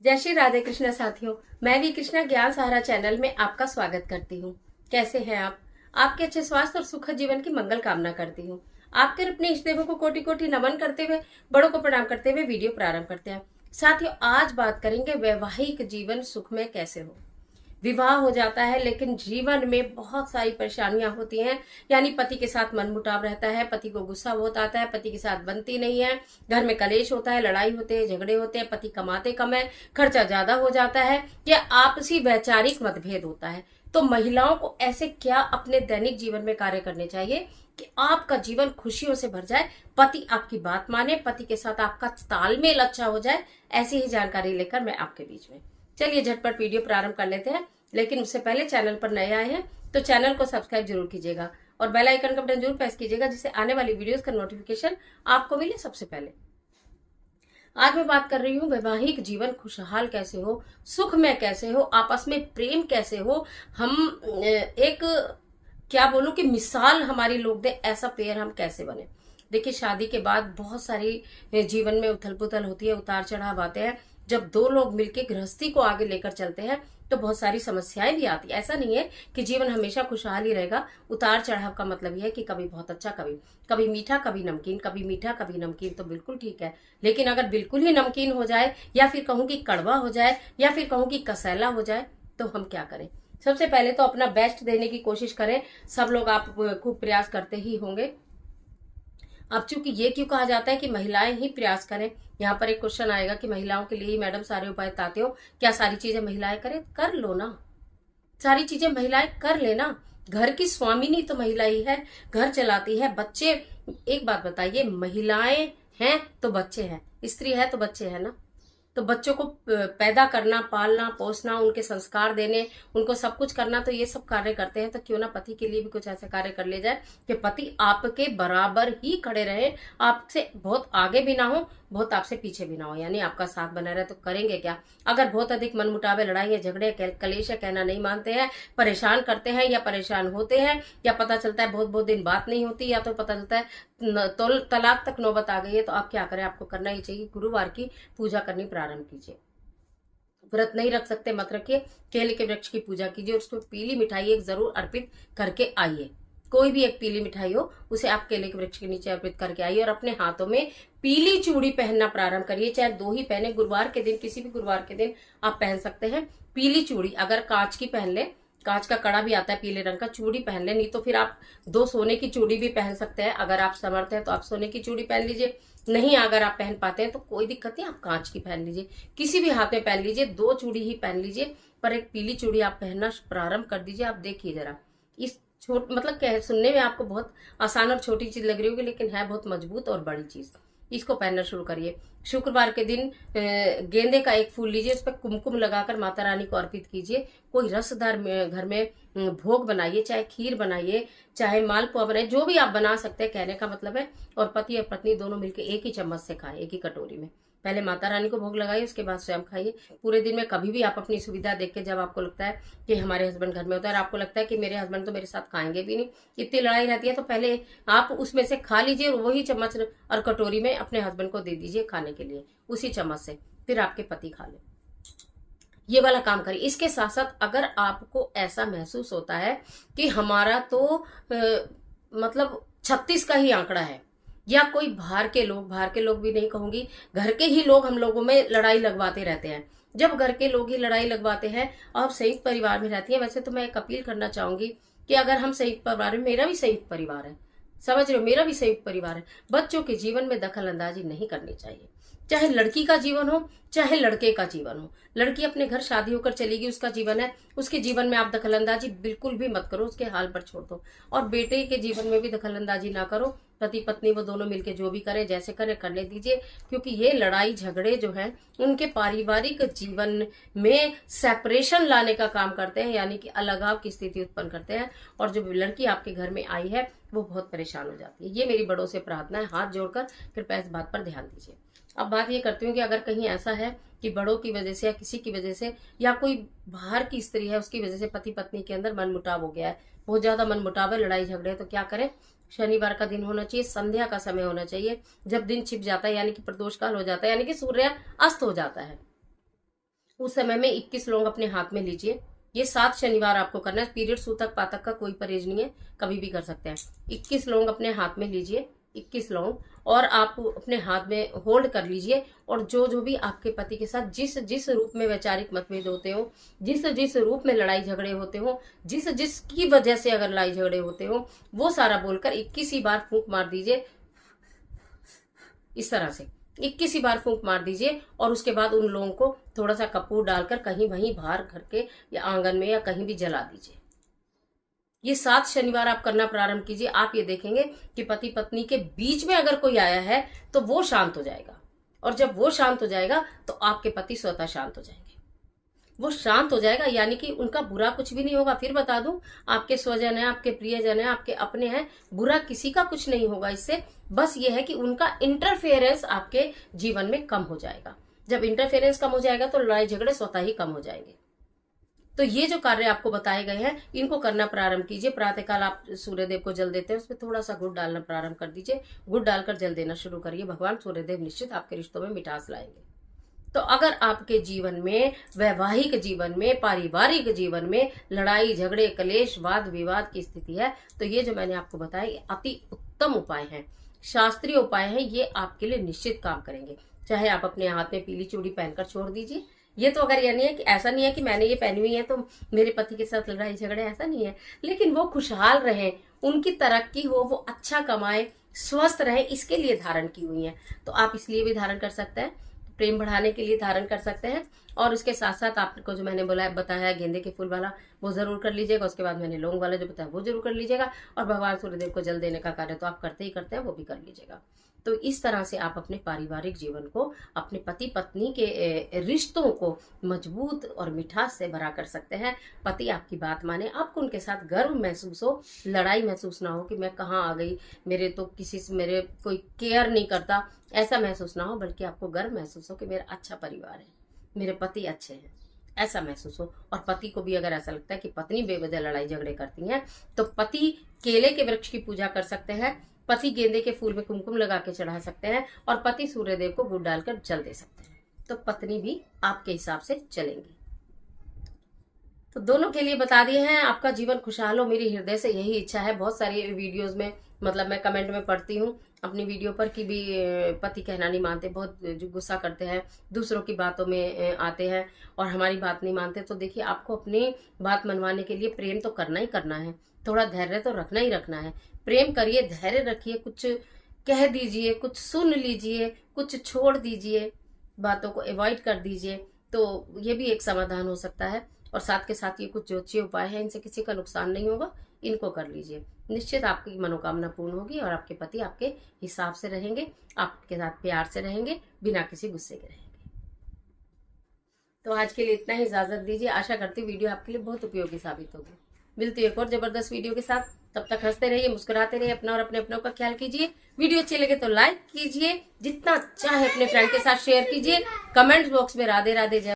जय श्री राधे कृष्णा साथियों। मैं भी कृष्णा ज्ञान सहारा चैनल में आपका स्वागत करती हूँ। कैसे हैं आप? आपके अच्छे स्वास्थ्य और सुखद जीवन की मंगल कामना करती हूँ। आपके अपने इष्ट देवों को कोटि कोटि नमन करते हुए, बड़ों को प्रणाम करते हुए वीडियो प्रारंभ करते हैं। साथियों, आज बात करेंगे वैवाहिक जीवन सुख में कैसे हो। विवाह हो जाता है लेकिन जीवन में बहुत सारी परेशानियां होती हैं। यानी पति के साथ मनमुटाव रहता है, पति को गुस्सा बहुत आता है, पति के साथ बनती नहीं है, घर में कलेश होता है, लड़ाई होते हैं, झगड़े होते हैं, पति कमाते कम है, खर्चा ज्यादा हो जाता है, या आपसी वैचारिक मतभेद होता है। तो महिलाओं को ऐसे क्या अपने दैनिक जीवन में कार्य करने चाहिए कि आपका जीवन खुशियों से भर जाए, पति आपकी बात माने, पति के साथ आपका तालमेल अच्छा हो जाए। ऐसी ही जानकारी लेकर मैं आपके बीच में, चलिए झटपट वीडियो प्रारंभ कर लेते हैं। लेकिन उससे पहले चैनल पर नए आए हैं तो चैनल को सब्सक्राइब जरूर कीजिएगा और बेल आइकन का बटन जरूर प्रेस कीजिएगा, जिससे आने वाली वीडियोस का नोटिफिकेशन आपको मिले सबसे पहले। आज मैं बात कर रही हूँ वैवाहिक जीवन खुशहाल कैसे हो, सुख में कैसे हो, आपस में प्रेम कैसे हो। हम एक क्या बोलूं कि मिसाल हमारी लोग दे, ऐसा पेयर हम कैसे बने। देखिए, शादी के बाद बहुत सारी जीवन में उथल पुथल होती है, उतार चढ़ाव आते हैं। जब दो लोग मिलकर गृहस्थी को आगे लेकर चलते हैं तो बहुत सारी समस्याएं भी आती है। ऐसा नहीं है कि जीवन हमेशा खुशहाल ही रहेगा। उतार चढ़ाव का मतलब यह है कि कभी बहुत अच्छा, कभी कभी मीठा, कभी नमकीन, कभी मीठा कभी नमकीन, तो बिल्कुल ठीक है। लेकिन अगर बिल्कुल ही नमकीन हो जाए, या फिर कहूं कि कड़वा हो जाए, या फिर कहूं कि कसैला हो जाए, तो हम क्या करें। सबसे पहले तो अपना बेस्ट देने की कोशिश करें। सब लोग आप खूब प्रयास करते ही होंगे। अब चूंकि ये क्यों कहा जाता है कि महिलाएं ही प्रयास करें, यहाँ पर एक क्वेश्चन आएगा कि महिलाओं के लिए ही मैडम सारे उपाय बताते हो, क्या सारी चीजें महिलाएं करें? कर लो ना, सारी चीजें महिलाएं कर लेना। घर की स्वामिनी तो महिला ही है, घर चलाती है, बच्चे। एक बात बताइए, महिलाएं हैं तो बच्चे हैं, स्त्री है तो बच्चे हैं ना। तो बच्चों को पैदा करना, पालना, पोसना, उनके संस्कार देने, उनको सब कुछ करना, तो ये सब कार्य करते हैं। तो क्यों ना पति के लिए भी कुछ ऐसे कार्य कर ले जाए कि पति आपके बराबर ही खड़े रहे, आपसे बहुत आगे भी ना हो, बहुत आपसे पीछे भी ना हो, यानी आपका साथ बना रहे। तो करेंगे क्या? अगर बहुत अधिक मनमुटावे, लड़ाई, झगड़े, कलेश है, कहना नहीं मानते हैं, परेशान करते हैं या परेशान होते हैं, या पता चलता है बहुत बहुत दिन बात नहीं होती, या तो पता चलता है तो तलाक तक नौबत आ गई है, तो आप क्या करें? आपको करना ही चाहिए, गुरुवार की पूजा करनी प्रारंभ कीजिए। व्रत नहीं रख सकते मत रखिए, केले के वृक्ष की पूजा कीजिए, उसको पीली मिठाई एक जरूर अर्पित करके आइए। कोई भी एक पीली मिठाई हो, उसे आप केले के वृक्ष के नीचे अर्पित करके आइए, और अपने हाथों में पीली चूड़ी पहनना प्रारंभ करिए। चाहे दो ही पहने, गुरुवार के दिन, किसी भी गुरुवार के दिन आप पहन सकते हैं पीली चूड़ी। अगर कांच की पहन ले, कांच का कड़ा भी आता है पीले रंग का, चूड़ी पहन ले। नहीं तो फिर आप दो सोने की चूड़ी भी पहन सकते हैं। अगर आप समर्थ हैं तो आप सोने की चूड़ी पहन लीजिए, नहीं अगर आप पहन पाते हैं तो कोई दिक्कत नहीं, आप कांच की पहन लीजिए, किसी भी हाथ में पहन लीजिए, दो चूड़ी ही पहन लीजिए, पर एक पीली चूड़ी आप पहनना प्रारंभ कर दीजिए। आप देखिए जरा, इस मतलब क्या है, सुनने में आपको बहुत आसान और छोटी चीज लग रही होगी, लेकिन है बहुत मजबूत और बड़ी चीज। इसको पहनना शुरू करिए। शुक्रवार के दिन गेंदे का एक फूल लीजिए, उस पर कुमकुम लगाकर माता रानी को अर्पित कीजिए। कोई रसदार घर में भोग बनाइए, चाहे खीर बनाइए, चाहे मालपुआ बनाइए, जो भी आप बना सकते हैं, कहने का मतलब है। और पति और पत्नी दोनों मिलकर एक ही चम्मच से खाएं, एक ही कटोरी में। पहले माता रानी को भोग लगाइए, उसके बाद स्वयं खाइए। पूरे दिन में कभी भी आप अपनी सुविधा देख के, जब आपको लगता है कि हमारे हस्बैंड घर में होता है और आपको लगता है कि मेरे हस्बैंड तो मेरे साथ खाएंगे भी नहीं, इतनी लड़ाई रहती है, तो पहले आप उसमें से खा लीजिए और वही चम्मच और कटोरी में अपने हस्बैंड को दे दीजिए खाने के लिए, उसी चम्मच से। फिर आपके पति खा ले। ये वाला काम करिए। इसके साथ साथ अगर आपको ऐसा महसूस होता है कि हमारा तो मतलब 36 का ही आंकड़ा है, या कोई बाहर के लोग भी नहीं कहूंगी, घर के ही लोग हम लोगों में लड़ाई लगवाते रहते हैं। जब घर के लोग ही लड़ाई लगवाते हैं और संयुक्त परिवार में रहती है, वैसे तो मैं एक अपील करना चाहूंगी कि अगर हम संयुक्त परिवार में, मेरा भी संयुक्त परिवार है, समझ रहे हो, मेरा भी संयुक्त परिवार है, बच्चों के जीवन में दखल अंदाजी नहीं करनी चाहिए। चाहे लड़की का जीवन हो, चाहे लड़के का जीवन हो। लड़की अपने घर शादी होकर चलेगी, उसका जीवन है, उसके जीवन में आप दखलंदाजी बिल्कुल भी मत करो, उसके हाल पर छोड़ दो। और बेटे के जीवन में भी दखलंदाजी ना करो। पति पत्नी वो दोनों मिलके जो भी करे, जैसे करे, करने दीजिए। क्योंकि ये लड़ाई झगड़े जो है, उनके पारिवारिक जीवन में सेपरेशन लाने का काम करते हैं, यानी कि अलगाव की स्थिति उत्पन्न करते हैं। और जो लड़की आपके घर में आई है वो बहुत परेशान हो जाती है। ये मेरी बड़ों से प्रार्थना है, हाथ जोड़कर कृपया इस बात पर ध्यान दीजिए। अब बात ये करती हूँ कि अगर कहीं ऐसा है कि बड़ों की वजह से या किसी की वजह से, या कोई बाहर की स्त्री है उसकी वजह से पति पत्नी के अंदर मनमुटाव हो गया है, बहुत ज्यादा मनमुटाव है, लड़ाई झगड़े है, तो क्या करें? शनिवार का दिन होना चाहिए, संध्या का समय होना चाहिए, जब दिन छिप जाता है, यानी कि प्रदोष काल हो जाता है, यानी कि सूर्य अस्त हो जाता है। उस समय में 21 लौंग अपने हाथ में लीजिए। ये 7 शनिवार आपको करना है। पीरियड सूतक पातक का कोई परहेज नहीं है, कभी भी कर सकते हैं। 21 लौंग अपने हाथ में लीजिए, 21 लौंग, और आप अपने हाथ में होल्ड कर लीजिए। और जो जो भी आपके पति के साथ जिस जिस रूप में वैचारिक मतभेद होते हो, जिस जिस रूप में लड़ाई झगड़े होते हो, जिस जिसकी वजह से अगर लड़ाई झगड़े होते हो, वो सारा बोलकर 21 ही बार फूंक मार दीजिए। इस तरह से 21 ही बार फूंक मार दीजिए। और उसके बाद उन लोगों को थोड़ा सा कपूर डालकर कहीं वहीं बाहर घर के या आंगन में या कहीं भी जला दीजिए। ये 7 शनिवार आप करना प्रारंभ कीजिए। आप ये देखेंगे कि पति पत्नी के बीच में अगर कोई आया है तो वो शांत हो जाएगा। और जब वो शांत हो जाएगा तो आपके पति स्वतः शांत हो जाएंगे। वो शांत हो जाएगा, यानी कि उनका बुरा कुछ भी नहीं होगा। फिर बता दूं, आपके स्वजन है, आपके प्रियजन है, आपके अपने हैं, बुरा किसी का कुछ नहीं होगा इससे। बस ये है कि उनका इंटरफेरेंस आपके जीवन में कम हो जाएगा। जब इंटरफेरेंस कम हो जाएगा तो लड़ाई झगड़े स्वतः ही कम हो जाएंगे। तो ये जो कार्य आपको बताए गए हैं, इनको करना प्रारंभ कीजिए। प्रातःकाल आप सूर्यदेव को जल देते हैं, उसमें थोड़ा सा गुड़ डालना प्रारंभ कर दीजिए। गुड़ डालकर जल देना शुरू करिए। भगवान सूर्यदेव निश्चित आपके रिश्तों में मिठास लाएंगे। तो अगर आपके जीवन में, वैवाहिक जीवन में, पारिवारिक जीवन में लड़ाई झगड़े कलेश वाद विवाद की स्थिति है, तो ये जो मैंने आपको बताया ये अति उत्तम उपाय हैं, शास्त्रीय उपाय हैं। ये आपके लिए निश्चित काम करेंगे। चाहे आप अपने हाथ में पीली चूड़ी पहनकर छोड़ दीजिए। ये तो अगर ये नहीं है कि ऐसा नहीं है कि मैंने ये पहनी हुई है तो मेरे पति के साथ लड़ाई झगड़े, ऐसा नहीं है। लेकिन वो खुशहाल रहे, उनकी तरक्की हो, वो अच्छा कमाए, स्वस्थ रहे, इसके लिए धारण की हुई है। तो आप इसलिए भी धारण कर सकते हैं, प्रेम बढ़ाने के लिए धारण कर सकते हैं। और उसके साथ साथ आपको जो मैंने बताया गेंदे के फूल वाला, वो जरूर कर लीजिएगा। उसके बाद मैंने लौंग वाला जो बताया वो जरूर कर लीजिएगा। और भगवान सूर्यदेव को जल देने का कार्य तो आप करते ही करते हैं, वो भी कर लीजिएगा। तो इस तरह से आप अपने पारिवारिक जीवन को, अपने पति पत्नी के रिश्तों को मजबूत और मिठास से भरा कर सकते हैं। पति आपकी बात माने, आपको उनके साथ गर्व महसूस हो, लड़ाई महसूस ना हो कि मैं कहाँ आ गई, मेरे तो किसी से मेरे कोई केयर नहीं करता, ऐसा महसूस ना हो। बल्कि आपको गर्व महसूस हो कि मेरा अच्छा परिवार है, मेरे पति अच्छे हैं, ऐसा महसूस हो। और पति को भी अगर ऐसा लगता है कि पत्नी बेवजह लड़ाई झगड़े करती हैं, तो पति केले के वृक्ष की पूजा कर सकते हैं, पति गेंदे के फूल में कुमकुम लगा के चढ़ा सकते हैं, और पति सूर्यदेव को गुड़ डालकर जल दे सकते हैं। तो पत्नी भी आपके हिसाब से चलेंगी। तो दोनों के लिए बता दिए हैं। आपका जीवन खुशहाल हो, मेरी हृदय से यही इच्छा है। बहुत सारी वीडियोस में, मतलब मैं कमेंट में पढ़ती हूँ अपनी वीडियो पर कि भी पति कहना नहीं मानते, बहुत जो गुस्सा करते हैं, दूसरों की बातों में आते हैं और हमारी बात नहीं मानते। तो देखिए, आपको अपनी बात मनवाने के लिए प्रेम तो करना ही करना है, थोड़ा धैर्य तो रखना ही रखना है। प्रेम करिए, धैर्य रखिए, कुछ कह दीजिए, कुछ सुन लीजिए, कुछ छोड़ दीजिए, बातों को अवॉइड कर दीजिए। तो ये भी एक समाधान हो सकता है। और साथ के साथ ये कुछ ज्योतिषीय उपाय हैं, इनसे किसी का नुकसान नहीं होगा, इनको कर लीजिए। निश्चित आपकी मनोकामना पूर्ण होगी और आपके पति आपके हिसाब से रहेंगे, आपके साथ प्यार से रहेंगे, बिना किसी गुस्से के रहेंगे। तो आज के लिए इतना ही, इजाजत दीजिए। आशा करती हूँ वीडियो आपके लिए बहुत उपयोगी साबित होगी। मिलती है एक और जबरदस्त वीडियो के साथ। तब तक हंसते रहिए, मुस्कुराते रहिए, अपना और अपने अपनों का ख्याल कीजिए। वीडियो अच्छी लगे तो लाइक कीजिए, जितना चाहे अपने फ्रेंड के साथ शेयर कीजिए। कमेंट बॉक्स में राधे राधे जय